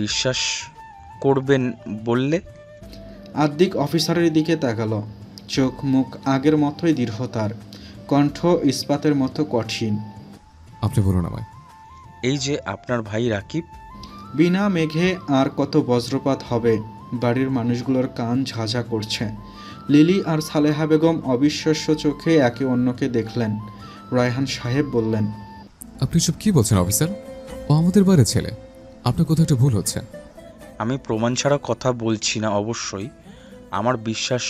বিশ্বাস করবেন বললে? আদ্দিক অফিসারের দিকে তাকালো। চোখ মুখ আগের মতোই দৃঢ়তার, কণ্ঠ ইস্পাতের মতো কঠিন। আপনি বলুন আমায়। এই যে আপনার ভাই রাকিব। বিনা মেঘে আর কত বজ্রপাত হবে। বাড়ির মানুষগুলোর কান ঝাঝা করছে। লিলি আর সালেহা বেগম অবিশ্বাস্য চোখে একে অন্যকে দেখলেন। রায়হান সাহেব বললেন, আপনি সব কি বলছেন অফিসার? ও আমাদের বাড়ির ছেলে। আপনার কোথাও একটা ভুল হচ্ছে। আমি প্রমাণ ছাড়া কথা বলছি না। অবশ্যই আমার বিশ্বাস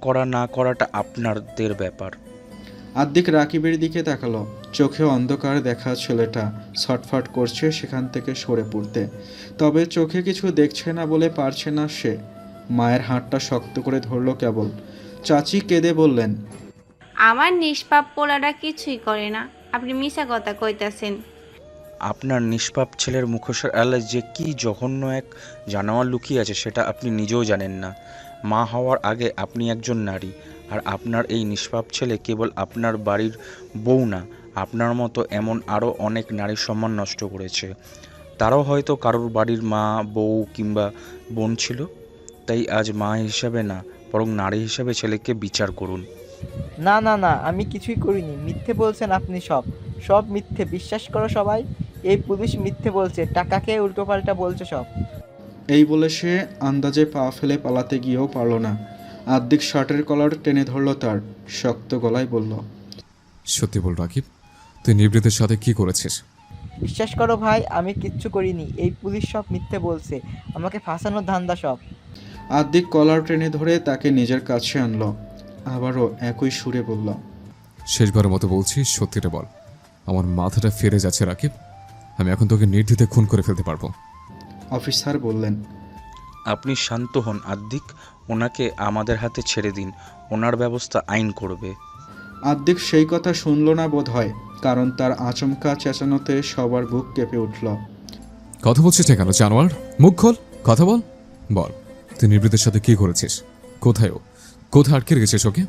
করা না করাটা আপনাদের ব্যাপার। আদ্দিক রাকিবের দিকে তাকালো। চোখে অন্ধকার দেখা ছেলেটা ছটফট করছে সেখান থেকে সরে পড়তে। তবে চোখে কিছু দেখছে না বলে পারছে না সে। মায়ের হাতটা শক্ত করে ধরলো কেবল। চাচি কেঁদে বললেন, আমার নিষ্পাপ পোলারা কিছুই করে না, আপনি মিছা কথা কইতাছেন। আপনার নিষ্পাপ ছেলের মুখোশের আড়ালে যে কি জঘন্য এক জানোয়ার লুকিয়ে আছে সেটা আপনি নিজেও জানেন না। মা হওয়ার আগে আপনি একজন নারী, আর আপনার এই নিষ্পাপ ছেলে কেবল আপনার বাড়ির বউ না, আপনার মতো এমন আরও অনেক নারীর সম্মান নষ্ট করেছে। তারাও হয়তো কারোর বাড়ির মা, বউ কিংবা বোন ছিল। তাই আজ মা হিসাবে না, বরং নারী হিসাবে ছেলেকে বিচার করুন। না না না, আমি কিছুই করিনি। মিথ্যে বলছেন আপনি, সব সব মিথ্যে। বিশ্বাস করো সবাই, এই পুলিশ মিথ্যে বলছে, টাকা খেয়ে উল্টোপাল্টা বলছে সব। এই বলে সে আন্দাজে পা ফেলে পালাতে গিয়েও পারল না। আদ্দিক শার্টের কলার টেনে ধরল তার, শক্ত গলায় বলল, সত্যি বল রাকিব, তুই নিবৃতের সাথে কি করেছিস? বিশ্বাস করো ভাই, আমি কিচ্ছু করিনি। এই পুলিশ সব মিথ্যে বলছে, আমাকে ফাঁসানোর ধান্দা সব। আদ্দিক কলার টেনে ধরে তাকে নিজের কাছে আনলো। আবারও একই সুরে বলল, শেষবারের মতো বলছি, সত্যিটা বল। আমার মাথাটা ফিরে যাচ্ছে রাকিব। আমি এখন তোকে নির্দ্বিধায় খুন করে ফেলতে পারবো। অফিসার বললেন, আপনি শান্ত হন আদ্দিক, ওনাকে আমাদের হাতে ছেড়ে দিন, ওনার ব্যবস্থা আইন করবে। আদ্দিক সেই কথা শুনল না বোধ হয়, কারণ তার আচমকা চেঁচানোতে সবার বুক কেঁপে উঠল। কথা বলছিস না কেন জানোয়ার? মুখ খোল, কথা বল। বল, তুই নিবৃতের সাথে কি করেছিস? কোথায় ও? কোথায় আটকে রেখেছিস ওকে?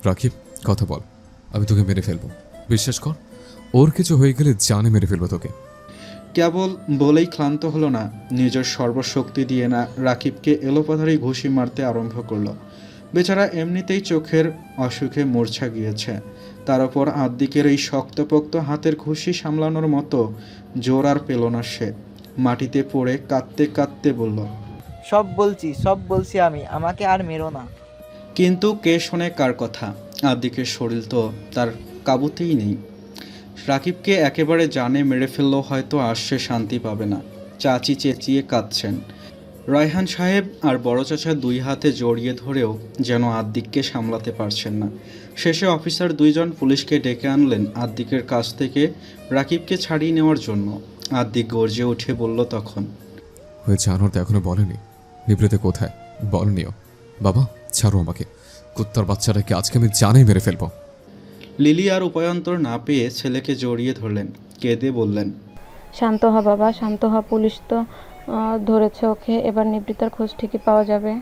রাকিব, কথা বল। আমি তোকে মেরে ফেলবো, বিশ্বাস কর। ওর কিছু হয়ে গেলে জানে মেরে ফেলবো তোকে। কেবল বলেই ক্লান্ত হলো না, নিজের সর্বশক্তি দিয়ে না রাকিবকে এলোপাথারি ঘুষি মারতে আরম্ভ করলো। বেচারা এমনিতেই চোখের অসুখে মূর্ছা গিয়েছে, তার ওপর আদ্দিকের এই শক্তপোক্ত হাতের ঘুষি সামলানোর মতো জোর আর পেল না সে। মাটিতে পড়ে কাঁদতে কাঁদতে বলল, সব বলছি আমি, আমাকে আর মেরো না। কিন্তু কে শোনে কার কথা? আদ্দিকের শরীর তো তার কাবুতেই নেই। রাকিবকে একেবারে জানে মেরে ফেললেও হয়তো আর সে শান্তি পাবে না। চাচি চেঁচিয়ে কাঁদছেন। রায়হান সাহেব আর বড় চাচা দুই হাতে জড়িয়ে ধরেও যেন আদ্দিককে সামলাতে পারছেন না। শেষে অফিসার দুইজন পুলিশকে ডেকে আনলেন আদ্দিকের কাছ থেকে রাকিবকে ছাড়িয়ে নেওয়ার জন্য। আদ্দিক গর্জে উঠে বলল তখন, হয়ে জানোয়ার তো এখনো বলেনি নিবৃতে কোথায়। বলনিও। বাবা, ছাড়ো আমাকে। কুত্তার বাচ্চাটাকে আজকে আমি জানেই মেরে ফেলবো। লিলি আর উপায়ন্তর না পেয়ে ছেলেকে জড়িয়ে ধরলেন, কেঁদে বললেন, শান্ত হ বাবা, শান্ত হ। পুলিশ তো ধরেছে ওকে, এবার নিবৃত্তার খোঁজ ঠিকই পাওয়া যাবে।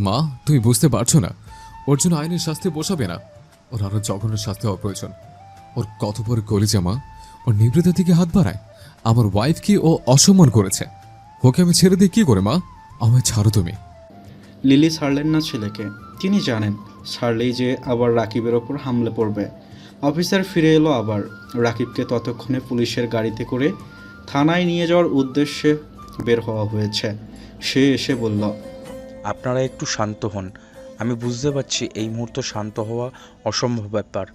মা, তুমি বুঝতে পারছো না? ওর জন্য আইনের শাস্তি বসাবে না। ওর আরো জঘন্য শাস্তি হওয়া প্রয়োজন। ওর কত বড় কলিজা মা, ওর নিবৃত্তার দিকে হাত বাড়ায়। আমার ওয়াইফকে ও অসম্মান করেছে, ওকে আমি ছেড়ে দিই কি করে? মা, আমায় ছাড়ো তুমি। লিলি ছাড়লেন না ছেলেকে। তিনি জানেন ছাড়লেই যে আবার রাকিবের ওপর হামলে পড়বে। অফিসার ফিরে এলো আবার। রাকিবকে ততক্ষণে পুলিশের গাড়িতে করে থানায় নিয়ে যাওয়ার উদ্দেশ্যে বের হওয়া হয়েছে। সে এসে বলল, আপনারা একটু শান্ত হন। আমি বুঝতে পারছি এই মুহূর্তে শান্ত হওয়া অসম্ভব ব্যাপার,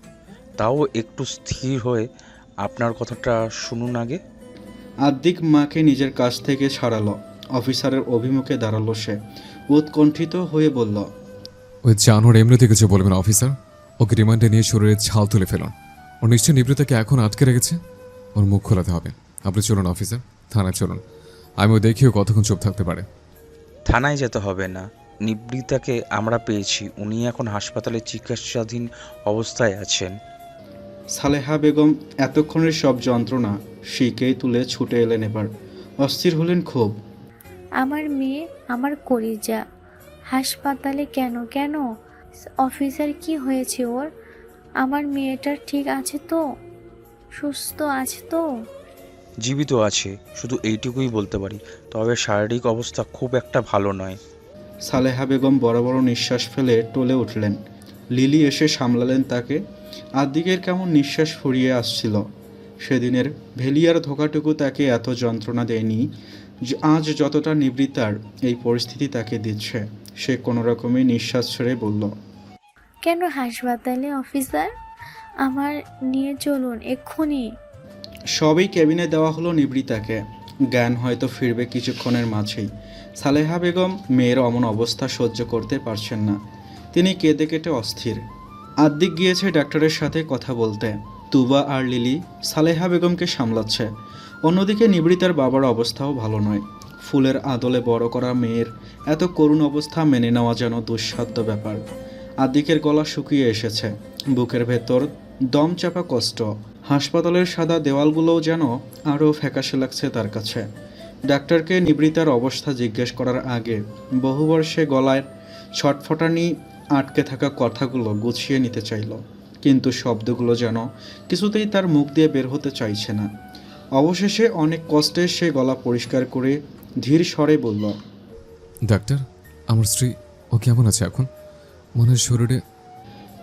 তাও একটু স্থির হয়ে আপনার কথাটা শুনুন আগে। আদ্দিক মাকে নিজের কাছ থেকে ছাড়ালো। অফিসারের অভিমুখে দাঁড়ালো সে, উৎকণ্ঠিত হয়ে বলল, ওই জানোয়ার এমনিতে কিছু বলবে না অফিসার। ওকে রিমান্ডে নিয়ে শরীরে ছাল তুলে ফেলুন। ওর নিশ্চয় নিবৃত্তাকে এখন আটকে রেখেছে। ওর মুখ খোলাতে হবে। আপনি চলুন অফিসার, থানায় চলুন। আমিও দেখিও কতক্ষণ চুপ থাকতে পারে। থানায় যেতে হবে না, নিবৃত্তাকে আমরা পেয়েছি। উনি এখন হাসপাতালে চিকিৎসাধীন অবস্থায় আছেন। সালেহা বেগম এতক্ষণের সব যন্ত্রণা শিকেই তুলে ছুটে এলেন এবার। অস্থির হলেন খুব। আমার মেয়ে, আমার কলিজা হাসপাতালে কেন কেন? অফিসার, কি হয়েছে ওর? আমার মেয়েটার ঠিক আছে তো? সুস্থ আছে তো? জীবিত আছে, শুধু এইটুকুই বলতে পারি। তবে শারীরিক অবস্থা খুব একটা ভালো নয়। সালেহা বেগম বড় বড় নিঃশ্বাস ফেলে টলে উঠলেন। লিলি এসে সামলালেন তাকে। আদ্দিকের কেমন নিঃশ্বাস ফুরিয়ে আসছিল। সেদিনের ভেলিয়ার ধোকাটুকু তাকে এত যন্ত্রণা দেয়নি আজ যতটা নিবৃত্তার এই পরিস্থিতি তাকে দিচ্ছে। সে কোনো রকমে নিঃশ্বাস ছেড়ে বলল, কেন হাসপাতালে অফিসার? আমার নিয়ে চলুন এক্ষুনি। সবই কেবিনে দেওয়া হলো নিবৃতাকে। জ্ঞান হয়তো ফিরবে কিছুক্ষণের মাঝেই। সালেহা বেগম মেয়ের অমন অবস্থা সহ্য করতে পারছেন না। তিনি কেঁদে কেটে অস্থির। আদ্দিক গিয়েছে ডাক্তারের সাথে কথা বলতে। তুবা আর লিলি সালেহা বেগমকে সামলাচ্ছে। অন্যদিকে নিবৃতার বাবার অবস্থাও ভালো নয়। ফুলের আদলে বড় করা মেয়ের এত করুণ অবস্থা মেনে নেওয়া যেন দুঃসাধ্য ব্যাপার। আদ্দিকের গলা শুকিয়ে এসেছে, বুকের ভেতর দম চাপা কষ্ট। হাসপাতালের সাদা দেওয়ালগুলোও যেন আরও ফ্যাকাশে লাগছে তার কাছে। ডাক্তারকে নিবৃতার অবস্থা জিজ্ঞেস করার আগে বহুবার সে গলায় ছটফটানি আটকে থাকা কথাগুলো গুছিয়ে নিতে চাইল, কিন্তু শব্দগুলো যেন কিছুতেই তার মুখ দিয়ে বের হতে চাইছে না। অবশেষে অনেক কষ্টে সে গলা পরিষ্কার করে ধীর স্বরে বলল, ডাক্তার, আমার স্ত্রী ও কেমন আছে এখন? মনে হয় শরীরে।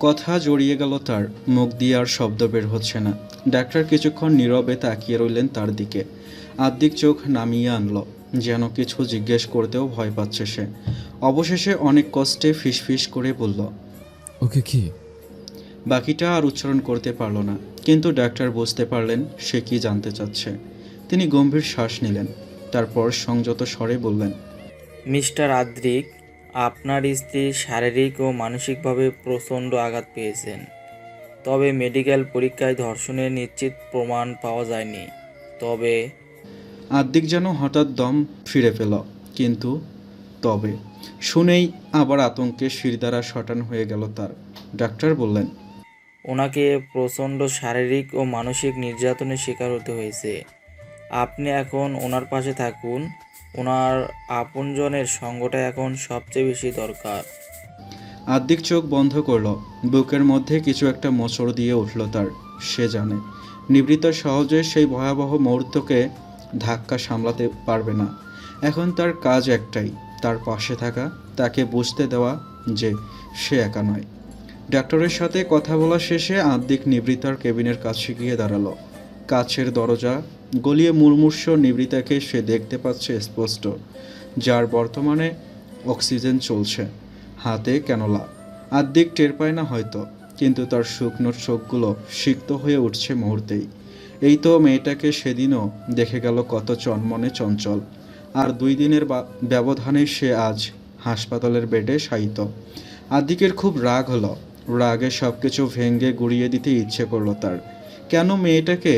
কথা জড়িয়ে গেল তার, মুখ দিয়ে আর শব্দ বের হচ্ছে না। ডাক্তার কিছুক্ষণ নীরবে তাকিয়ে রইলেন তার দিকে। আদ্দিক চোখ নামিয়ে আনলো, যেন কিছু জিজ্ঞেস করতেও ভয় পাচ্ছে সে। অবশেষে অনেক কষ্টে ফিসফিস করে বলল, ওকে কি? বাকিটা আর উচ্চারণ করতে পারল না, কিন্তু ডাক্তার বুঝতে পারলেন সে কি জানতে চাচ্ছে। তিনি গম্ভীর শ্বাস নিলেন, তারপর সংযত স্বরে বললেন, মিস্টার আদ্রিক, আপনার স্ত্রী শারীরিক ও মানসিকভাবে প্রচণ্ড আঘাত পেয়েছেন। তবে মেডিকেল পরীক্ষায় ধর্ষণের নিশ্চিত প্রমাণ পাওয়া যায়নি। তবে আদ্দিক যেন হঠাৎ দম ফিরে পেল, কিন্তু তবে শুনেই আবার আতঙ্কে শিরদাঁড়া শটান হয়ে গেল তার। ডাক্তার বললেন, ওনাকে প্রচণ্ড শারীরিক ও মানসিক নির্যাতনের শিকার হতে হয়েছে। আপনি এখন ওনার পাশে থাকুন। ওনার আপনজনের সঙ্গটা এখন সবচেয়ে বেশি দরকার। আদ্দিক চোখ বন্ধ করল। বুকের মধ্যে কিছু একটা মোচড় দিয়ে উঠল তার। সে জানে নিবৃত্তা সহজে সেই ভয়াবহ মুহূর্তকে ধাক্কা সামলাতে পারবে না। এখন তার কাজ একটাই, তার পাশে থাকা, তাকে বুঝতে দেওয়া যে সে একা নয়। ডাক্তারের সাথে কথা বলা শেষে আদ্দিক নিবৃত্তার কেবিনের কাছে গিয়ে দাঁড়ালো। কাছের দরজা গলিয়ে মুমূর্ষু নিবৃত্তাকে সে দেখতে পাচ্ছে স্পষ্ট, যার বর্তমানে অক্সিজেন চলছে, হাতে ক্যানোলা। আদ্দিক টের পায় না হয়তো, কিন্তু তার শুকনো চোখগুলো সিক্ত হয়ে উঠছে মুহূর্তেই। এই তো মেয়েটাকে সেদিনও দেখে গেল কত চনমনে চঞ্চল, আর 2 দিনের ব্যবধানে সে আজ হাসপাতালের বেডে শায়িত। আদ্দিকের খুব রাগ হলো। রাগে সব কিছু ভেঙে গুড়িয়ে দিতে ইচ্ছে করলো তার। কেন মেয়েটাকে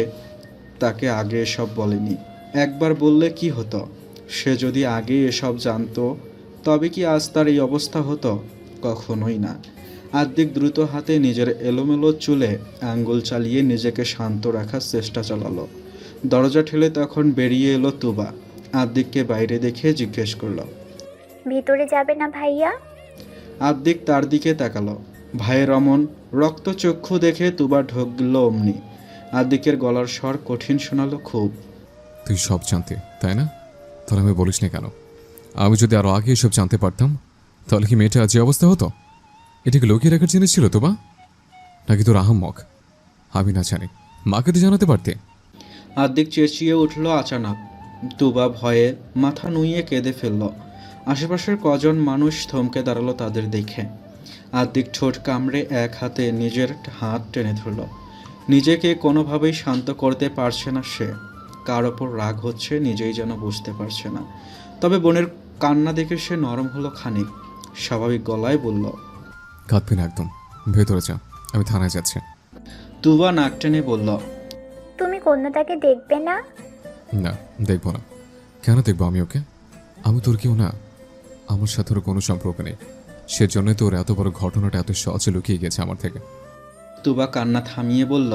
তাকে আগে এসব বলেনি? একবার বললে কি হতো? সে যদি আগে এসব জানতো, তবে কি আজ তার এই অবস্থা হতো? কখনোই না। আদ্দিক দ্রুত হাতে নিজের এলোমেলো চুলে আঙ্গুল চালিয়ে নিজেকে শান্ত রাখার চেষ্টা চালালো। দরজা ঠেলে তখন বেরিয়ে এলো তুবা। আদ্দিককে বাইরে দেখে জিজ্ঞেস করলো, ভিতরে যাবে না ভাইয়া? আদ্দিক তার দিকে তাকালো। ভাইয়ের অমন রক্তচক্ষু দেখে তুবা ঢোকল অমনি। আদ্দিকের গলার স্বর কঠিন শোনালো খুব। তুই সব জানতে, তাই না? তাহলে আমি বলিস না কেন? আমি যদি আরো আগে এসব জানতে পারতাম, তাহলে কি মেয়েটা আজ এই অবস্থা হতো? এটা কি লুকিয়ে রাখার জিনিস ছিল তো বা? নাকি তোর আহাম্মক? আমি না জানি, মাকে তো জানাতে পারতে। আদ্দিক চেঁচিয়ে উঠল আচানক। তুবা ভয়ে মাথা নুইয়ে কেঁদে ফেলল। আশেপাশের কজন মানুষ থমকে দাঁড়ালো তাদের দেখে। আদ্দিক ঠোঁট কামড়ে এক হাতে নিজের হাত টেনে ধরল। নিজেকে কোনোভাবেই শান্ত করতে পারছে না সে। কার ওপর রাগ হচ্ছে নিজেই যেন বুঝতে পারছে না। তবে বোনের কান্না দেখে সে নরম হলো খানিক। স্বাভাবিক গলায় বলল, কাঁদবি না একদম, ভেতরে যা, আমি থানায় যাচ্ছি। তুবা নাক টেনে বলল, তুমি কন্যাটাকে দেখবে না? না, দেখবো না। কেন দেখবো আমি ওকে? আমি তোর কেউ না, আমার সাথে ওর কোনো সম্পর্ক নেই। সেজন্যই তোর এত বড় ঘটনাটা এত সহজে লুকিয়ে গেছে আমার থেকে। তুবা কান্না থামিয়ে বলল,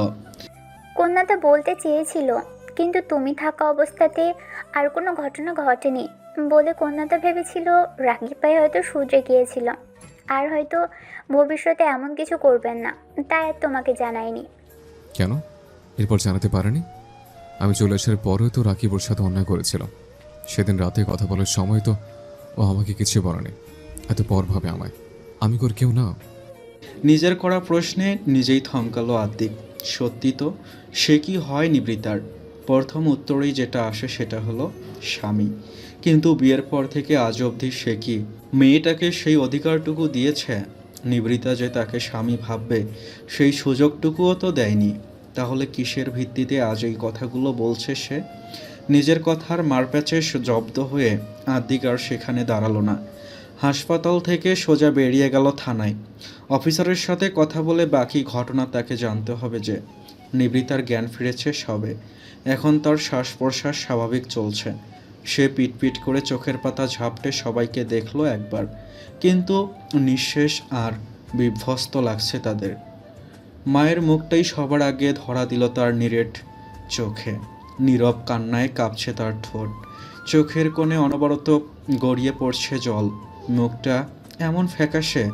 কন্যাটা বলতে চেয়েছিল, কিন্তু তুমি থাকা অবস্থাতে আর কোনো ঘটনা ঘটেনি বলে কন্যাটা ভেবেছিল রাগী পায়ে হয়তো সূর্যে গিয়েছিল, আর হয়তো ভবিষ্যতে এমন কিছু করবেন না, তাই আর তোমাকে জানায়নি। কেন? এরপর জানাতে পারেনি? আমি চলে আসার পরেও তো রাকিব ওর সাথে অন্যায় করেছিল। সেদিন রাতে কথা বলার সময় তো ও আমাকে কিছু বলেনি, এত পর ভাবে আমায়। আমি কর কেউ না। নিজের করা প্রশ্নে নিজেই থমকালো আদ্দিক। সত্যি তো, সে কি হয় নিবৃতার? প্রথম উত্তরেই যেটা আসে সেটা হলো স্বামী। কিন্তু বিয়ের পর থেকে আজ অবধি সে কি মেয়েটাকে সেই অধিকারটুকু দিয়েছে? নিবৃতা যে তাকে স্বামী ভাববে সেই সুযোগটুকুও তো দেয়নি। তাহলে কিসের ভিত্তিতে আজ এই কথাগুলো বলছে সে? নিজের কথার মারপ্যাচে জব্দ হয়ে আদ্দিক আর সেখানে দাঁড়ালো না। হাসপাতাল থেকে সোজা বেরিয়ে গেল থানায়। অফিসারের সাথে কথা বলে বাকি ঘটনা তাকে জানতে হবে যে নিবৃতার জ্ঞান ফিরেছে সবে। এখন তার শ্বাস প্রশ্বাস স্বাভাবিক চলছে। সে পিটপিট করে চোখের পাতা ঝাপটে সবাইকে দেখলো একবার, কিন্তু নিঃশেষ আর বিধ্বস্ত লাগছে তাদের। মায়ের মুখটাই সবার আগে ধরা দিল তার নিরেট চোখে। নীরব কান্নায় কাঁপছে তার ঠোঁট, চোখের কোণে অনবরত গড়িয়ে পড়ছে জল। মুখটা এমন ফ্যাকাশে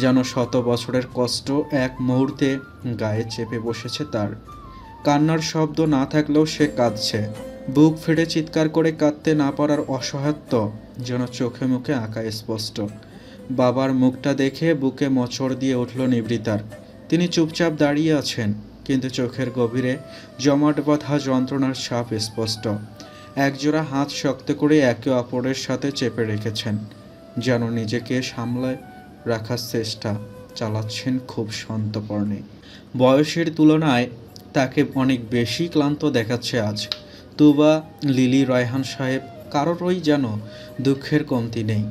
যেন শত বছরের কষ্ট এক মুহূর্তে গায়ে চেপে বসেছে তার। কান্নার শব্দ না থাকলেও সে কাঁদছে। বুক ফেটে চিৎকার করে কাঁদতে না পারার অসহায়ত্ব যেন চোখে মুখে আঁকা স্পষ্ট। বাবার মুখটা দেখে বুকে মোচড় দিয়ে উঠল নিবৃতার। তিনি চুপচাপ দাঁড়িয়ে আছেন, কিন্তু চোখের গভীরে জমাট বাঁধা যন্ত্রণার ছাপ স্পষ্ট। একজোড়া হাত শক্ত করে একে অপরের সাথে চেপে রেখেছেন, যেন নিজেকে সামলায় রাখার চেষ্টা চালাচ্ছেন খুব সন্তর্পণে। বয়সের তুলনায় তাকে অনেক বেশি ক্লান্ত দেখাচ্ছে আজ। তুবা, লিলি, রায়হান সাহেব কারোরই যেন দুঃখের কমতি নেই।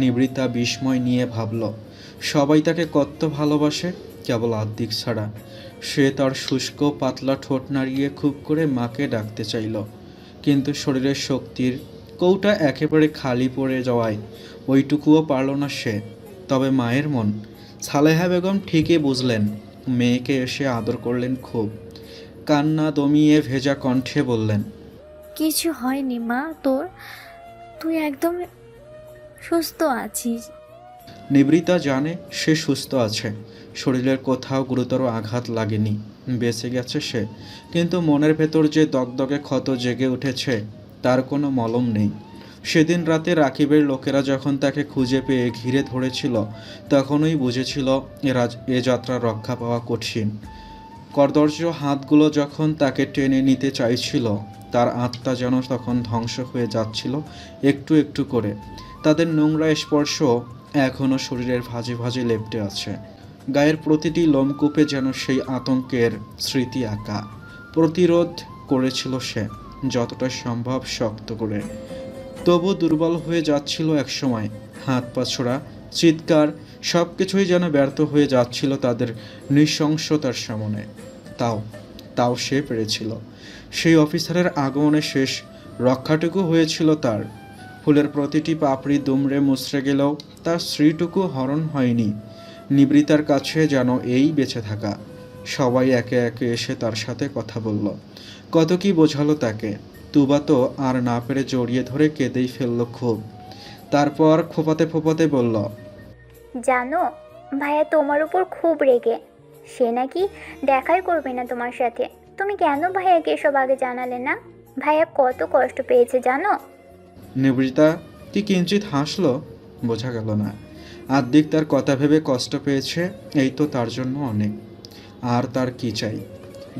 নিবৃতা বিস্ময় নিয়ে ভাবল, সবাই তাকে কত ভালোবাসে, কেবল আদ্দিক ছাড়া। সে তার শুষ্ক পাতলা ঠোঁট নাড়িয়ে খুব করে মাকে ডাকতে চাইল, কিন্তু শরীরের শক্তির কৌটা একেবারে খালি পড়ে যাওয়ায় ওইটুকুও পারল না সে। তবে মায়ের মন, সালেহা বেগম ঠিকই বুঝলেন। মেয়েকে এসে আদর করলেন খুব। কান্না দমিয়ে ভেজা কণ্ঠে বললেন, কিছু হয়নি মা তোর, তুই একদম সুস্থ আছিস। নিবৃতা জানে সে সুস্থ আছে, শরীরের কোথাও গুরুতর আঘাত লাগেনি, বেঁচে গেছে সে। কিন্তু মনের ভেতর যে দগদগে ক্ষত জেগে উঠেছে তার কোনো মলম নেই। সেদিন রাতে রাকিবের লোকেরা যখন তাকে খুঁজে পেয়ে ঘিরে ধরেছিল, তখনই বুঝেছিল এ যাত্রা রক্ষা পাওয়া কঠিন। কর্দর্য হাতগুলো যখন তাকে টেনে নিতে চাইছিল, তার আত্মা যেন তখন ধ্বংস হয়ে যাচ্ছিল একটু একটু করে। তাদের নোংরা স্পর্শ এখনও শরীরের ভাঁজে ভাঁজে লেপ্টে আছে। গায়ের প্রতিটি লোমকূপে যেন সেই আতঙ্কের স্মৃতি আঁকা। প্রতিরোধ করেছিল সে যতটা সম্ভব শক্ত করে, তবু দুর্বল হয়ে যাচ্ছিল একসময়। হাত পা ছোড়া, চিৎকার সব কিছুই যেন ব্যর্থ হয়ে যাচ্ছিল তাদের নৃশংসতার সামনে। তাও সে পেরেছিল। সেই অফিসারের আগমনে শেষ রক্ষাটুকু হয়েছিল তার। ফুলের প্রতিটি পাপড়ি দুমড়ে মুচড়ে গেলেও তার স্ত্রীটুকু হরণ হয়নি। নিবৃতার কাছে যেন এই বেঁচে থাকা। সবাই একে একে এসে তার সাথে কথা বলল, কত কি বোঝালো তাকে। তুবা তো আর না পেরে জড়িয়ে ধরে কেঁদেই ফেলল খুব। তারপর ফোপাতে ফোপাতে বলল, জানো, ভাইয়া তোমার উপর খুব রেগে। সে নাকি দেখাই করবে না তোমার সাথে। তুমি কেন ভাইয়াকে এসব আগে জানালে না? ভাইয়া কত কষ্ট পেয়েছে জানো? নিবৃতা কি কিঞ্চিত হাসলো, বোঝা গেল না। আদ্দিক তার কথা ভেবে কষ্ট পেয়েছে, এই তো তার জন্য অনেক। আর তার কি চাই?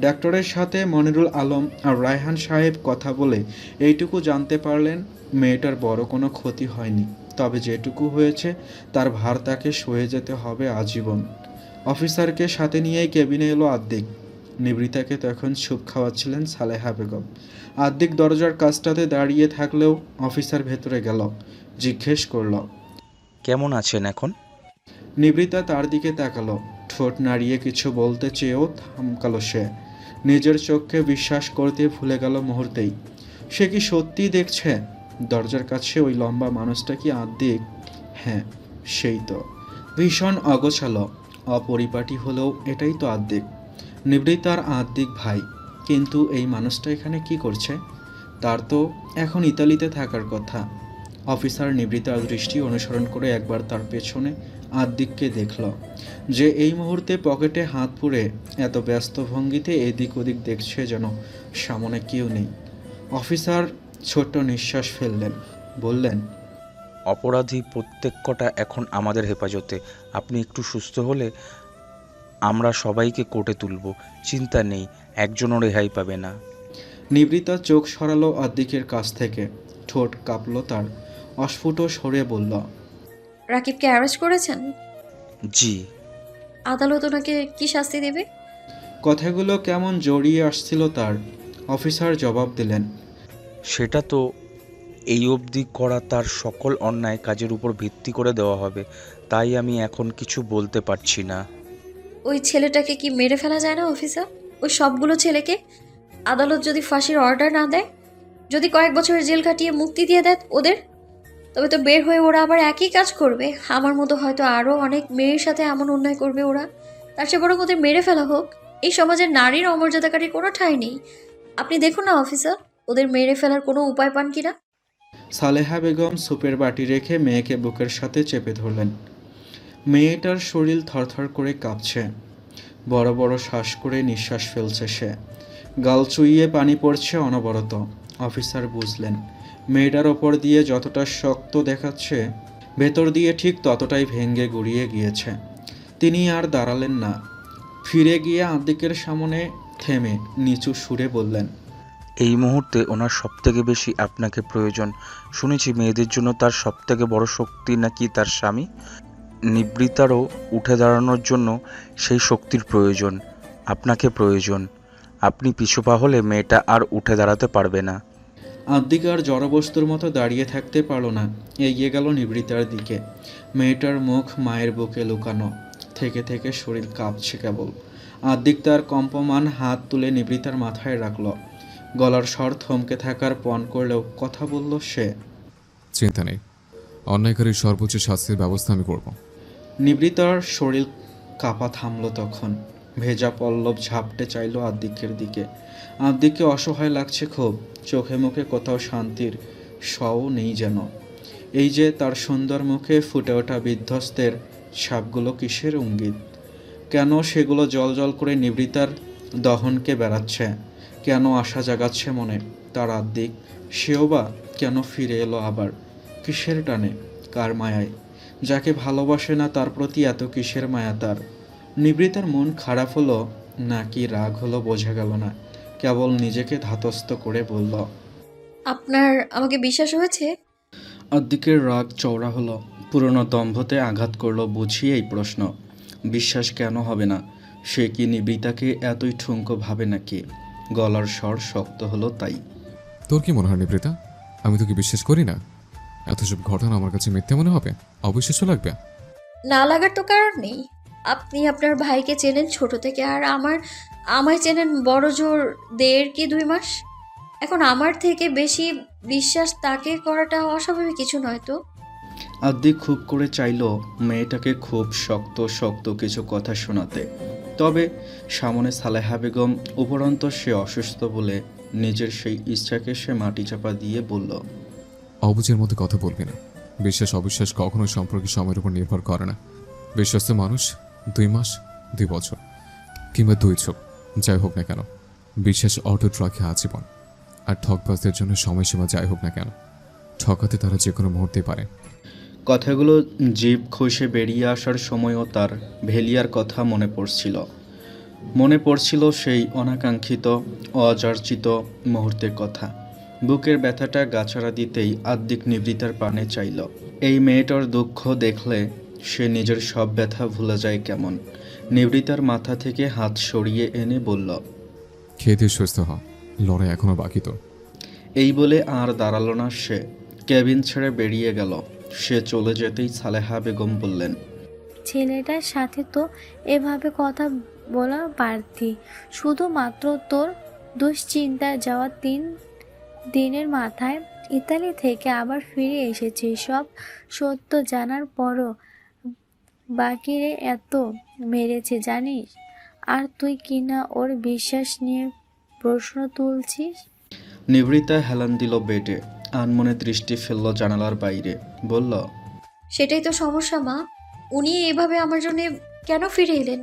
ডাক্তারের সাথে মনিরুল আলম আর রায়হান সাহেব কথা বলে এইটুকু জানতে পারলেন মেয়েটার বড় কোনো ক্ষতি হয়নি, তবে যেটুকু হয়েছে তার ভার তাকে সয়ে যেতে হবে আজীবন। অফিসারকে সাথে নিয়েই কেবিনে এলো আদ্দিক। নিবৃতাকে তখন স্যুপ খাওয়াচ্ছিলেন সালেহা বেগম। আদ্দিক দরজার কাছটাতে দাঁড়িয়ে থাকলেও অফিসার ভেতরে গেল, জিজ্ঞেস করল, কেমন আছেন এখন? নিবৃতা তার দিকে তাকালো, ঠোঁট নাড়িয়ে কিছু বলতে চেয়েও থামকালো সে। নিজের চোখকে বিশ্বাস করতে ভুলে গেল মুহূর্তেই। সে কি সত্যিই দেখছে দরজার কাছে ওই লম্বা মানুষটা কি আদ্দিক? হ্যাঁ, সেই তো। ভীষণ অগোছালো, অপরিপাটি হলেও এটাই তো আদ্দিক। নিবৃতার আদ্দিক ভাই। কিন্তু এই মানুষটা এখানে কি করছে? তার তো এখন ইতালিতে থাকার কথা। অফিসার নিবৃতার দৃষ্টি অনুসরণ করে একবার তার পেছনে আদ্দিককে দেখল, যে এই মুহূর্তে পকেটে হাত পুরে এত ব্যস্ত ভঙ্গিতে এদিক ওদিক দেখছে যেন সামনে কেউ নেই। অফিসার ছোট্ট নিঃশ্বাস ফেললেন, বললেন, অপরাধী প্রত্যেক কটা এখন আমাদের হেফাজতে। আপনি একটু সুস্থ হলে আমরা সবাইকে কোর্টে তুলব, চিন্তা নেই, একজনও রেহাই পাবে না। নিবৃতা চোখ সরালো আদ্দিকের কাছ থেকে, ঠোঁট কাঁপল তার, অস্ফুট সরে বলল, রাকিবকে অ্যারেস্ট করেছেন? জি। আদালত ওনাকে কি শাস্তি দেবে? কথাগুলো কেমন জড়িয়ে আসছিল তার। অফিসার জবাব দিলেন, সেটা তো এই অবধি করা তার সকল অন্যায় কাজের উপর ভিত্তি করে দেওয়া হবে, তাই আমি এখন কিছু বলতে পারছি না। ওই ছেলেটাকে কি মেরে ফেলা যায় না অফিসার? ওই সবগুলো ছেলেকে আদালত যদি ফাঁসির অর্ডার না দেয়, যদি কয়েক বছরের জেল কাটিয়ে মুক্তি দিয়ে দেয় ওদের, তবে তো বের হয়ে ওরা আবার একই কাজ করবে। আমার মতো হয়তো আরও অনেক মেয়ের সাথে এমন অন্যায় করবে ওরা। তার চেয়ে বরং ওদের মেরে ফেলা হোক। এই সমাজের নারীর অমর্যাদাকারীর কোনো ঠাঁই নেই। আপনি দেখুন না অফিসার, ওদের মেরে ফেলার কোনো উপায় পান কিনা। সালেহা বেগম সুপের বাটি রেখে মেয়েকে বুকের সাথে চেপে ধরলেন। মেয়েটার শরীর থরথর করে কাঁপছে, বড় বড় শ্বাস করে নিঃশ্বাস ফেলছে সে, গাল চুইয়ে পানি পড়ছে অনবরত। অফিসার বুঝলেন, মেয়েটার ওপর দিয়ে যতটা শক্ত দেখাচ্ছে, ভেতর দিয়ে ঠিক ততটাই ভেঙে গুড়িয়ে গিয়েছে। তিনি আর দাঁড়ালেন না, ফিরে গিয়ে আদ্দিকের সামনে থেমে নিচু সুরে বললেন, এই মুহূর্তে ওনার সবথেকে বেশি আপনাকে প্রয়োজন। শুনেছি মেয়েদের জন্য তার সবথেকে বড় শক্তি নাকি তার স্বামী। নিবৃতারও উঠে দাঁড়ানোর জন্য সেই শক্তির প্রয়োজন, আপনাকে প্রয়োজন। আপনি পিছুপা হলে মেয়েটা আর উঠে দাঁড়াতে পারবে না। আদ্দিক আর জড়বস্তুর মতো দাঁড়িয়ে থাকতে পারল না, এগিয়ে গেল নিবৃতার দিকে। মেয়েটার মুখ মায়ের বুকে লুকানো, থেকে থেকে শরীর কাঁপছে কেবল। আদ্দিক তার কম্পমান হাত তুলে নিবৃতার মাথায় রাখল। গলার স্বর থমকে থাকার পণ করলেও কথা বলল সে, চিন্তা নেই, অন্যায়কারীর সর্বোচ্চ শাস্তির ব্যবস্থা আমি করব। নিবৃতার শরীর কাঁপা থামল তখন। ভেজা পল্লব ঝাপটে চাইল আদ্দিকের দিকে। আদ্দিককে অসহায় লাগছে খুব, চোখে মুখে কোথাও শান্তির স্বও নেই যেন। এই যে তার সুন্দর মুখে ফুটে ওঠা বিধ্বস্তের ছাপগুলো কিসের ইঙ্গিত? কেন সেগুলো জল জল করে নিবৃতার দহনকে বেড়াচ্ছে? কেন আশা জাগাচ্ছে মনে তার আদ্দিক? সেও বা কেন ফিরে এলো আবার? কিসের টানে, কার মায়ায়? যাকে ভালোবাসে না তার প্রতি এত কিসের মায়া তার? নিবৃতার মন খারাপ হলো নাকি রাগ হলো বোঝা গেল না, কেবল নিজেকে ধাতস্থ করে বলল, আপনার আমাকে বিশ্বাস হয়েছে? আদ্দিকের রাগ চওড়া হলো, পুরনো দম্ভতে আঘাত করলো বুঝিয়ে এই প্রশ্ন। বিশ্বাস কেন হবে না? সে কি নিবৃতাকে এতই ঠুনকো ভাবে নাকি? গলার স্বর শক্ত হলো তাই। তোর কি মনে হয় নিবৃতা, আমি তোকে বিশ্বাস করি না? এত সব ঘটনা আমার কাছে মিথ্যে মনে হবে, অবিশ্বাস্য লাগবে। না লাগার তো কারণ নেই। আপনি আপনার ভাইকে চেনেন ছোট থেকে, আর আমায় চেনেন বড় জোর 1.5 কি 2 মাস। এখন আমার থেকে বেশি বিশ্বাস তাকে করাটা অস্বাভাবিক কিছু নয় তো। আদ্দিক খুব করে চাইল মেয়েটাকে খুব শক্ত শক্ত কিছু কথা শোনাতে, তবে সামনে সালেহা বেগম, উপরন্ত সে অসুস্থ বলে নিজের সেই ইচ্ছাকে সে মাটি চাপা দিয়ে বলল, অবুঝের মধ্যে কথা বলবি না। বিশ্বাস অবিশ্বাস কখনো সম্পর্কের সময়ের উপর নির্ভর করে না। বিশ্বস্ত মানুষ 2 মাস, 2 বছর কিংবা 2 চোখ, যাই হোক না কেন, বিশ্বাস অটুট রাখে আজীবন। আর ঠকবাজদের জন্য সময়সীমা যাই হোক না কেন, ঠকাতে তারা যে কোনো মুহূর্তে পারে। কথাগুলো জিভ খসে বেরিয়ে আসার সময়ও তার ভেলিয়ার কথা মনে পড়ছিল সেই অনাকাঙ্ক্ষিত অযাচিত মুহূর্তের কথা। বুকের ব্যথাটা গাছাড়া দিতেই আদ্দিক নিবৃতার পানে চাইল। এই মেয়েটার দুঃখ দেখলে সে নিজের সব ব্যথা ভুলে যায় কেমন। নিবৃতার মাথা থেকে হাত সরিয়ে এনে বলল, খেয়ে সুস্থ হ, লড়াই এখনো বাকি তো। এই বলে আর দাঁড়ালো না সে, কেবিন ছেড়ে বেরিয়ে গেল। সে চলে যেতেই সালেহা বেগম বললেন, ছেলেটার সাথে তো এভাবে কথা বলা বাড়তি। শুধুমাত্র তোর দুশ্চিন্তায় যাওয়া 3 দিনের মাথায় ইতালি থেকে আবার ফিরে এসেছে। সব সত্য জানার পরও বাকিরে এত মেরেছে জানিস? আর তুই কিনা ওর বিশ্বাস নিয়ে প্রশ্ন তুলছিস। নিবৃতা হেলান দিল বেডে। আনমনে দৃষ্টি ফেলল জানালার বাইরে, বলল, সেটাই তো সমস্যা মা। উনি এভাবে আমার জন্য কেন ফিরে এলেন?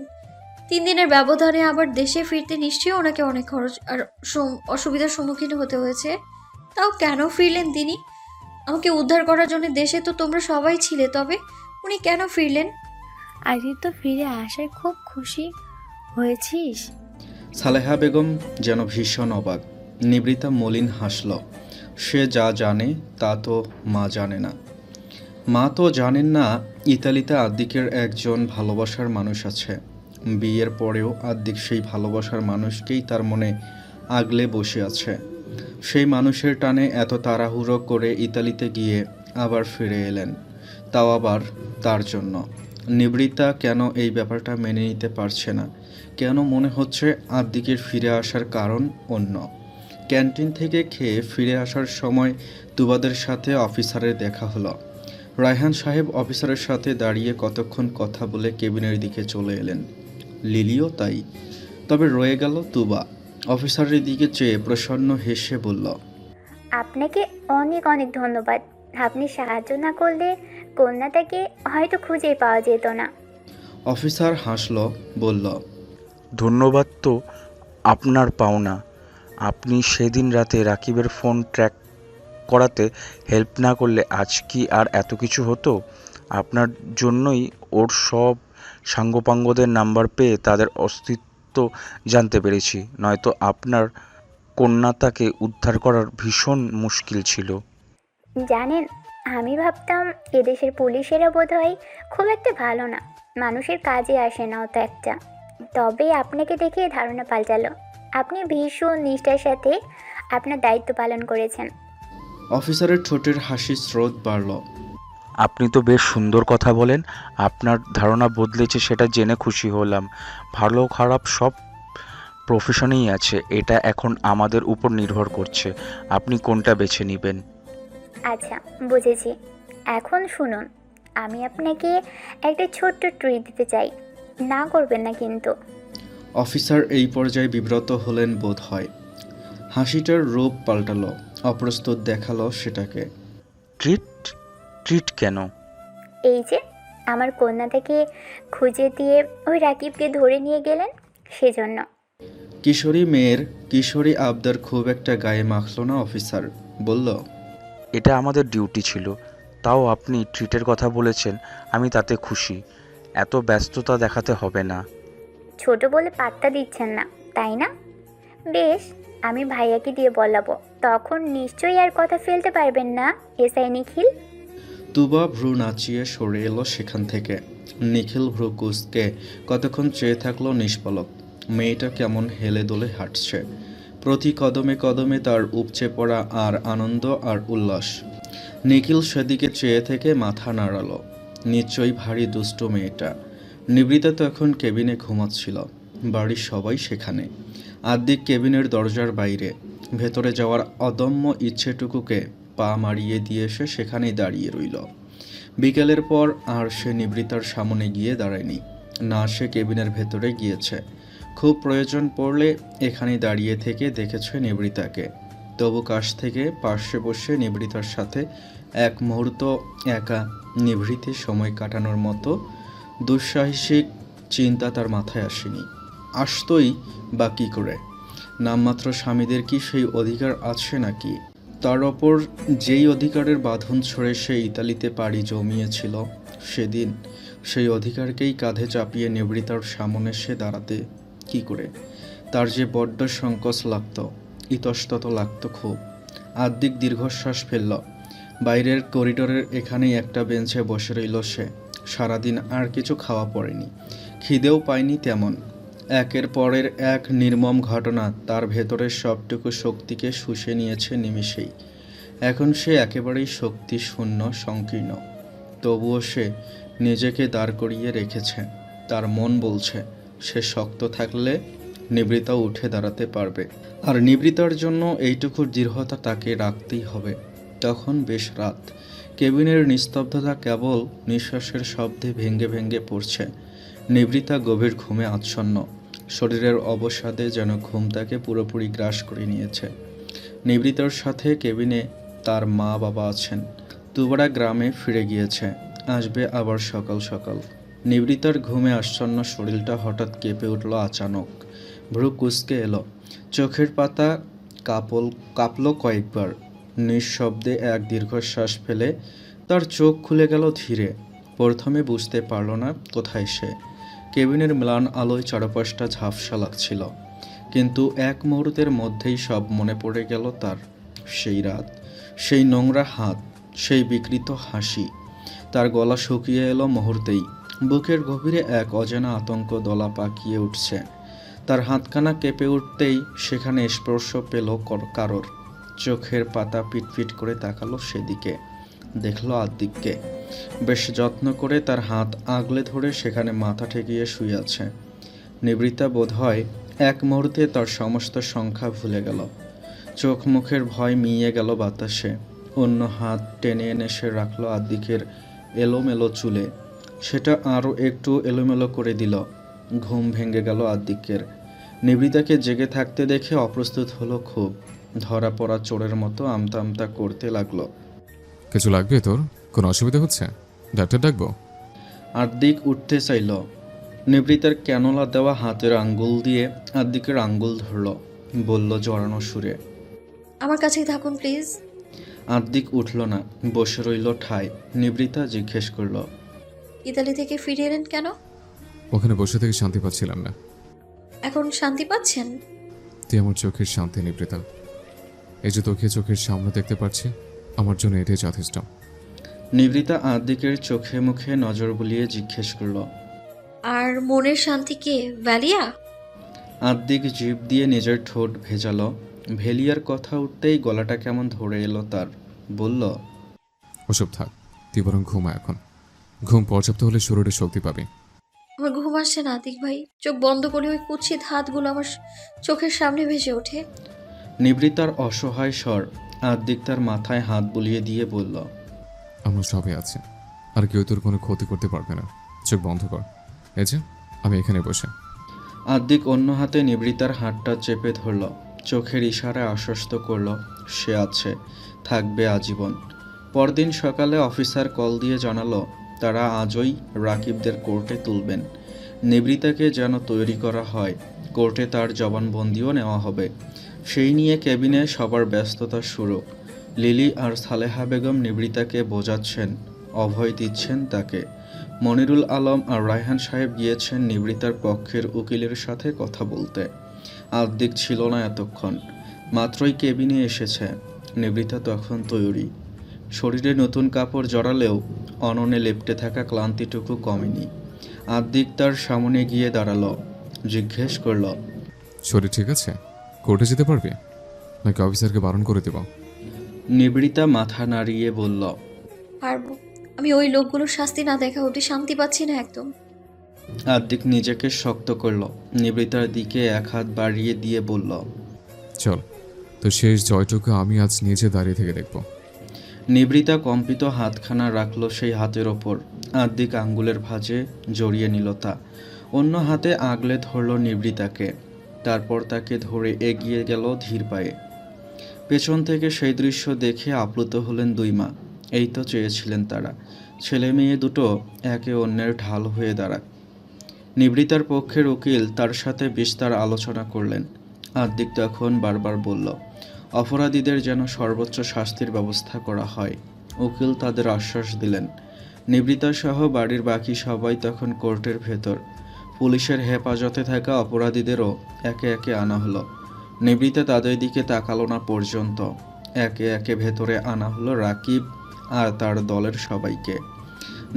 3 দিনের ব্যবধানে আবার দেশে ফিরতে নিশ্চয়ই ওনাকে অনেক খরচ আর অসুবিধার সম্মুখীন হতে হয়েছে। তাও কেন ফিরলেন তিনি? আমাকে উদ্ধার করার জন্য দেশে তো তোমরা সবাই ছিলে, তবে উনি কেন ফিরলেন? আজ তো ফিরে আসায় খুব খুশি হয়েছিস। সালেহা বেগম যেন ভীষণ অবাক। নিবৃতা মলিন হাসল। সে যা জানে তা তো মা জানে না। মা তো জানেন না ইতালিতে আদ্দিকের একজন ভালোবাসার মানুষ আছে। বিয়ের পরেও আদ্দিক সেই ভালোবাসার মানুষকেই তার মনে আগলে বসে আছে। সেই মানুষের টানে এত তাড়াহুড়ো করে ইতালিতে গিয়ে আবার ফিরে এলেন, তাও আবার তার জন্য। নিবৃতা কেন এই ব্যাপারটা মেনে নিতে পারছে না? কেন মনে হচ্ছে আদ্দিকের ফিরে আসার কারণ অন্য? ক্যান্টিন থেকে খেয়ে ফিরে আসার সময় তুবাদের সাথে অফিসারের দেখা হলো। রায়হান সাহেব অফিসারের সাথে দাঁড়িয়ে কতক্ষণ কথা বলে কেবিনের দিকে চলে এলেন। লিলিও তাই। তবে রয়ে গেল তুবা। অফিসারের দিকে চেয়ে প্রসন্ন হেসে বলল, আপনাকে অনেক অনেক ধন্যবাদ। আপনি সাহায্য না করলে কন্যাটাকে হয়তো খুঁজেই পাওয়া যেত না। অফিসার হাসল, বলল, ধন্যবাদ তো আপনার পাওনা। আপনি সেদিন রাতে রাকিবের ফোন ট্র্যাক করাতে হেল্প না করলে আজ কি আর এত কিছু হতো? আপনার জন্যই ওর সব সাঙ্গপাঙ্গদের নাম্বার পেয়ে তাদের অস্তিত্ব জানতে পেরেছি, নয়তো আপনার কন্যাটাকে উদ্ধার করার ভীষণ মুশকিল ছিল। জানেন, আমি ভাবতাম এদেশের পুলিশেরা বোধহয় খুব একটা ভালো না, মানুষের কাজে আসে না অত একটা। তবে আপনাকে দেখে ধারণা পাল্টালো। আপনি ভীষণ নিষ্ঠার সাথে আপনার দায়িত্ব পালন করেছেন। অফিসারের ঠোঁটের হাসি স্রোত বাড়ল। আপনি তো বেশ সুন্দর কথা বলেন। আপনার ধারণা বদলেছে সেটা জেনে খুশি হলাম। ভালো খারাপ সব প্রফেশনেই আছে, এটা এখন আমাদের উপর নির্ভর করছে আপনি কোনটা বেছে নেবেন। আচ্ছা, বুঝেছি। এখন শুনুন, আমি আপনাকে একটা ছোট্ট ট্রিট দিতে চাই। না করবেন না কিন্তু। অফিসার এই পর্যায়ে বিব্রত হলেন বোধ হয়। হাসিটার রূপ পাল্টালো, অপ্রস্তুত দেখালো সেটাকে। ট্রিট? ট্রিট কেন? এই যে আমার কন্যাটাকে খুঁজে দিয়ে ওই রাকিবকে ধরে নিয়ে গেলেন, সেজন্য। কিশোরী মেয়ের কিশোরী আবদার খুব একটা গায়ে মাখল না অফিসার। বলল, এটা আমাদের ডিউটি ছিল, তাও আপনি ট্রিটের কথা বলেছেন, আমি তাতে খুশি। এত ব্যস্ততা দেখাতে হবে না। ছোট বলে পাত্তা দিচ্ছেন না, তাই না? বেশ, আমি ভাইয়াকে দিয়ে বলাবো, তখন নিশ্চয়ই আর কথা ফেলতে পারবেন না এসআই নিখিল। তুবা ভ্রু নাচিয়ে সরে এলো সেখান থেকে। নিখিল ভ্রু কুঁচকে কতক্ষণ চেয়ে থাকলো নিষ্পলক। মেয়েটা কেমন হেলে দোলে হাঁটছে, প্রতি কদমে কদমে তার উপচে পড়া আর আনন্দ আর উল্লাস। নিখিল সেদিকে চেয়ে থেকে মাথা নাড়ালো। নিশ্চয়ই ভারী দুষ্ট মেয়েটা। নিবৃতা তো এখন কেবিনে ঘুমাচ্ছিল, বাড়ির সবাই সেখানে। আদ্দিক কেবিনের দরজার বাইরে। ভেতরে যাওয়ার অদম্য ইচ্ছেটুকুকে পা মারিয়ে দিয়ে এসে সেখানেই দাঁড়িয়ে রইল। বিকেলের পর আর সে নিবৃতার সামনে গিয়ে দাঁড়ায়নি, না সে কেবিনের ভেতরে গিয়েছে। খুব প্রয়োজন পড়লে এখানে দাঁড়িয়ে থেকে দেখেছে নিবৃতাকে। তবু কাছ থেকে পার্শ্বে বসে নিবৃতার সাথে এক মুহূর্ত একা নিভৃতে সময় কাটানোর মতো দুঃসাহসিক চিন্তা তার মাথায় আসেনি। আসতই বা কী করে? নামমাত্র স্বামীদের কি সেই অধিকার আছে নাকি? তার ওপর যেই অধিকারের বাঁধন ছড়ে সে ইতালিতে পাড়ি জমিয়েছিল, সেদিন সেই অধিকারকেই কাঁধে চাপিয়ে নিবৃতার সামনে সে দাঁড়াতে কি করে? তার যে বড্ড সংকোচ লাগত, ইতস্তত লাগত খুব। আদ্দিক দীর্ঘশ্বাস ফেলল। বাইরের করিডোরের এখানেই একটা বেঞ্চে বসে রইল সে। সারাদিন আর কিছু খাওয়া পড়েনি, খিদেও পায়নি তেমন। একের পরের এক নির্মম ঘটনা তার ভেতরের সবটুকু শক্তিকে শুষে নিয়েছে নিমিষেই। এখন সে একেবারেই শক্তি শূন্য, সংকীর্ণ। তবুও সে নিজেকে দাঁড় করিয়ে রেখেছে। তার মন বলছে সে শক্ত থাকলে নিবৃতা উঠে দাঁড়াতে পারবে, আর নিবৃতার জন্য এইটুকু দৃঢ়তা তাকে রাখতেই হবে। তখন বেশ রাত। কেবিনের নিস্তব্ধতা কেবল নিঃশ্বাসের শব্দে ভেঙে ভেঙে পড়ছে। নিবৃতা গভীর ঘুমে আচ্ছন্ন। শরীরের অবসাদে যেন ঘুম তাকে পুরোপুরি গ্রাস করে নিয়েছে। নিবৃতার সাথে কেবিনে তার মা বাবা আছেন। তুবড়া গ্রামে ফিরে গিয়েছে, আসবে আবার সকাল সকাল। নিবৃতার ঘুমে আচ্ছন্ন শরীরটা হঠাৎ কেঁপে উঠল আচানক। ভ্রু কুঁচকে এলো, চোখের পাতা কাঁপল কয়েকবার। নিঃশব্দে এক দীর্ঘশ্বাস ফেলে তার চোখ খুলে গেল ধীরে। প্রথমে বুঝতে পারল না কোথায় সে। কেবিনের ম্লান আলোয় চারপাশটা ঝাপসা লাগছিল, কিন্তু এক মুহূর্তের মধ্যেই সব মনে পড়ে গেল তার। সেই রাত, সেই নোংরা হাত, সেই বিকৃত হাসি। তার গলা শুকিয়ে এলো মুহূর্তেই। বুকের গভীরে এক অজানা আতঙ্ক দলা পাকিয়ে উঠছে। তার হাতখানা কেঁপে উঠতেই সেখানে স্পর্শ পেল কারোর। চোখের পাতা পিটপিট করে তাকালো সেদিকে। দেখল আদ্দিককে। বেশ যত্ন করে তার হাত আগলে ধরে সেখানে মাথা ঠেকিয়ে শুয়ে আছে। নিবৃতা বোধহয় এক মুহূর্তে তার সমস্ত সংখ্যা ভুলে গেল। চোখ মুখের ভয় মিইয়ে গেল বাতাসে। অন্য হাত টেনে এনে সে রাখলো আদ্দিকের এলোমেলো চুলে। সেটা আরও একটু এলোমেলো করে দিল। ঘুম ভেঙে গেল আদ্দিকের। নিবৃতাকে জেগে থাকতে দেখে অপ্রস্তুত হলো খুব। ধরা পড়া চোরের মতো আমতা আমতা করতে লাগলো। কিছু লাগবে তোর? কোনো অসুবিধা হচ্ছে? ডাক্তার ডাকবো? আদ্দিক উঠতে চাইল। নিবৃতার ক্যানোলা দেওয়া হাতের আঙ্গুল দিয়ে আদ্দিকের আঙ্গুল ধরল, বলল জড়ানো সুরে। আমার কাছেই থাকুন প্লিজ। আদ্দিক উঠল না, বসে রইল ঠায়। নিবৃতা জিজ্ঞেস করল, ইতালি থেকে ফিরে এলেন কেন? ওখানে বসে থেকে শান্তি পাচ্ছিলাম না। এখন শান্তি পাচ্ছেন? তুই আমার চোখের শান্তি নিবৃতা। এই যে তোকে চোখের সামনে দেখতে পাচ্ছি, আমার জন্য এটাই যথেষ্ট। নিবৃতা আদ্দিকের চোখে মুখে নজর বুলিয়ে জিজ্ঞেস করল, আর মনের শান্তি কে, ভ্যালিয়া? আদ্দিক জিভ দিয়ে নিজের ঠোঁট ভেজালো। ভেলিয়ার কথা উঠতেই গলাটা কেমন ধরে এলো তার। বলল, ওসব থাক, তুই বরং ঘুমা এখন। ঘুম পর্যাপ্ত হলে শরীরে শক্তি পাবি। আমার ঘুম আসছে না আতিক ভাই। চোখ বন্ধ করে ওই কুৎসিত হাতগুলো আমার চোখের সামনে ভেসে ওঠে। নিবৃতার অসহায় স্বর। আদ্দিক তার মাথায় হাত বুলিয়ে দিয়ে বলল, আমরা সবাই আছি, আর কেউ তোর কোনো ক্ষতি করতে পারবে না। চোখ বন্ধ কর। এই যে আমি এখানে বসে। আদ্দিক অন্য হাতে নিবৃতার হাতটা চেপে ধরল। চোখের ইশারায় আশ্বস্ত করল সে আছে, থাকবে আজীবন। পরদিন সকালে অফিসার কল দিয়ে জানালো তারা আজই রাকিবদের কোর্টে তুলবেন। নিবৃতাকে যেন তৈরি করা হয়, কোর্টে তার জবানবন্দিও নেওয়া হবে। সেই নিয়ে কেবিনে সবার ব্যস্ততা শুরু। লিলি আর সালেহা বেগম নিবৃতাকে বোঝাচ্ছেন, অভয় দিচ্ছেন তাকে। মনিরুল আলম আর রায়হান সাহেব গিয়েছেন নিবৃতার পক্ষের উকিলের সাথে কথা বলতে। আদ্দিক ছিল না এতক্ষণ, মাত্রই কেবিনে এসেছে। নিবৃতা তখন তৈরি। শরীরে নতুন কাপড় জড়ালেও অননে লেপ্টে থাকা ক্লান্তিটুকু কমেনি। আদ্দিক তার সামনে গিয়ে দাঁড়ালো, জিজ্ঞেস করল, শরীর ঠিক আছে? কোর্টে যেতে পারবি নাকি অফিসারকে বারণ করে দেব? নিবৃতা মাথা নাড়িয়ে বলল, পারবো। আমি ওই লোকগুলোর শাস্তি না দেখা অবধি শান্তি পাচ্ছি না একদম। আদ্দিক নিজেকে শক্ত করল। নিবৃতার দিকে এক হাত বাড়িয়ে দিয়ে বলল, চল, তো শেষ জয়টুকু আমি আজ নিজে দাঁড়িয়ে থেকে দেখব। নিবৃতা কম্পিত হাতখানা রাখল সেই হাতের ওপর। আদ্দিক আঙ্গুলের ভাঁজে জড়িয়ে নিল তা। অন্য হাতে আগলে ধরল নিবৃতাকে। তারপর তাকে ধরে এগিয়ে গেল ধীর পায়ে। পেছন থেকে সেই দৃশ্য দেখে আপ্লুত হলেন দুই মা। এই তো চেয়েছিলেন তারা, ছেলে মেয়ে দুটো একে অন্যের ঢাল হয়ে দাঁড়াক। নিবৃতার পক্ষের উকিল তার সাথে বিস্তার আলোচনা করলেন। আদ্দিক তখন বারবার বলল, অপরাধীদের যেন সর্বোচ্চ শাস্তির ব্যবস্থা করা হয়। উকিল তাদের আশ্বাস দিলেন। নিবৃতা সহ বাড়ির বাকি সবাই তখন কোর্টের ভেতর। পুলিশের হেফাজতে থাকা অপরাধীদেরও একে একে আনা হলো। নিবৃতা তাদের দিকে তাকালো না পর্যন্ত। একে একে ভেতরে আনা হলো রাকিব আর তার দলের সবাইকে।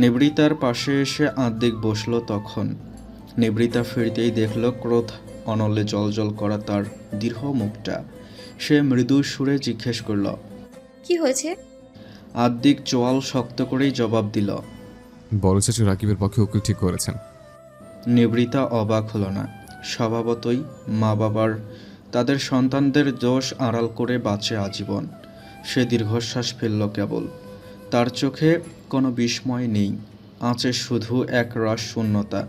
নিবৃতার পাশে এসে আদ্দিক বসল তখন। নিবৃতা ফিরতেই দেখল ক্রোধ অনলে জলজল করা তার দীর্ঘ মুখটা। সে মৃদু সুরে জিজ্ঞেস করল, কি হয়েছে? আদ্দিক চোয়াল শক্ত করেই জবাব দিল, বড় চাচু রাকিবের পক্ষে উকিল ঠিক করেছেন। নিবৃতা অবাক হলো না। স্বভাবতই মা বাবার তাদের সন্তানদের দোষ আড়াল করে বাঁচে আজীবন। সে দীর্ঘশ্বাস ফেলল কেবল। তার চোখে কোনো বিস্ময় নেই, আছে শুধু এক রস শূন্যতা।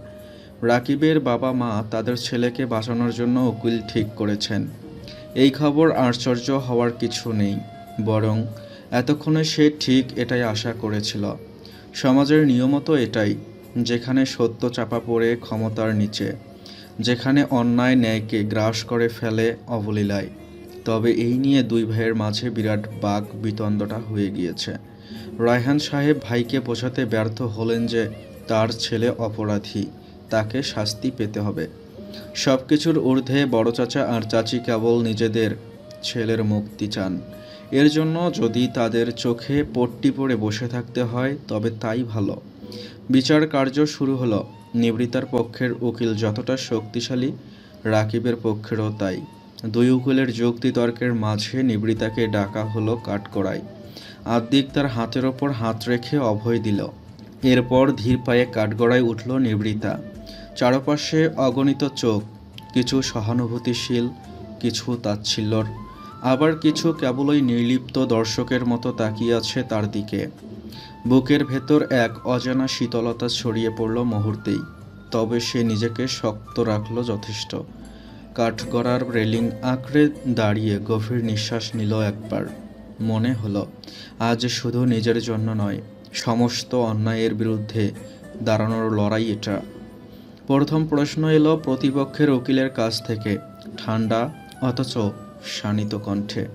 রাকিবের বাবা মা তাদের ছেলেকে বাঁচানোর জন্য উকিল ঠিক করেছেন। এই খবর আশ্চর্য হওয়ার কিছু নেই, বরং এতক্ষণে সে ঠিক এটাই আশা করেছিল। সমাজের নিয়মও এটাই, যেখানে সত্য চাপা পড়ে ক্ষমতার নিচে, যেখানে অন্যায় ন্যায়কে গ্রাস করে ফেলে অবলীলায়। তবে এই নিয়ে দুই ভাইয়ের মাঝে বিরাট বাক বিতণ্ডটা হয়ে গিয়েছে। রায়হান সাহেব ভাইকে বোঝাতে ব্যর্থ হলেন যে তার ছেলে অপরাধী, তাকে শাস্তি পেতে হবে। সব কিছুর ঊর্ধ্বে বড় চাচা আর চাচি কেবল নিজেদের ছেলের মুক্তি চান। এর জন্য যদি তাদের চোখে পট্টি পড়ে বসে থাকতে হয় তবে তাই ভালো। বিচার কার্য শুরু হলো। নিবৃতার পক্ষের উকিল যতটা শক্তিশালী, রাকিবের পক্ষেরও তাই। দুই উকিলের যুক্তিতর্কের মাঝে নিবৃতাকে ডাকা হলো কাঠগড়ায়। আদ্দিক তার হাতের ওপর হাত রেখে অভয় দিল। এরপর ধীর পায়ে কাঠগড়ায় উঠল নিবৃতা। চারপাশে অগণিত চোখ, কিছু সহানুভূতিশীল, কিছু তাচ্ছিল্যর, আবার কিছু কেবলই নির্লিপ্ত দর্শকের মতো তাকিয়ে আছে তার দিকে। বুকের ভেতর এক অজানা শীতলতা ছড়িয়ে পড়ল মুহূর্তেই। তবে সে নিজেকে শক্ত রাখল যথেষ্ট। কাঠগড়ার রেলিং আঁকড়ে দাঁড়িয়ে গভীর নিঃশ্বাস নিল একবার। মনে হলো আজ শুধু নিজের জন্য নয়, সমস্ত অন্যায়ের বিরুদ্ধে দাঁড়ানোর লড়াই এটা। প্রথম প্রশ্ন এলো প্রতিপক্ষের উকিলের কাছ থেকে, ঠান্ডা অথচ শানিত কণ্ঠে।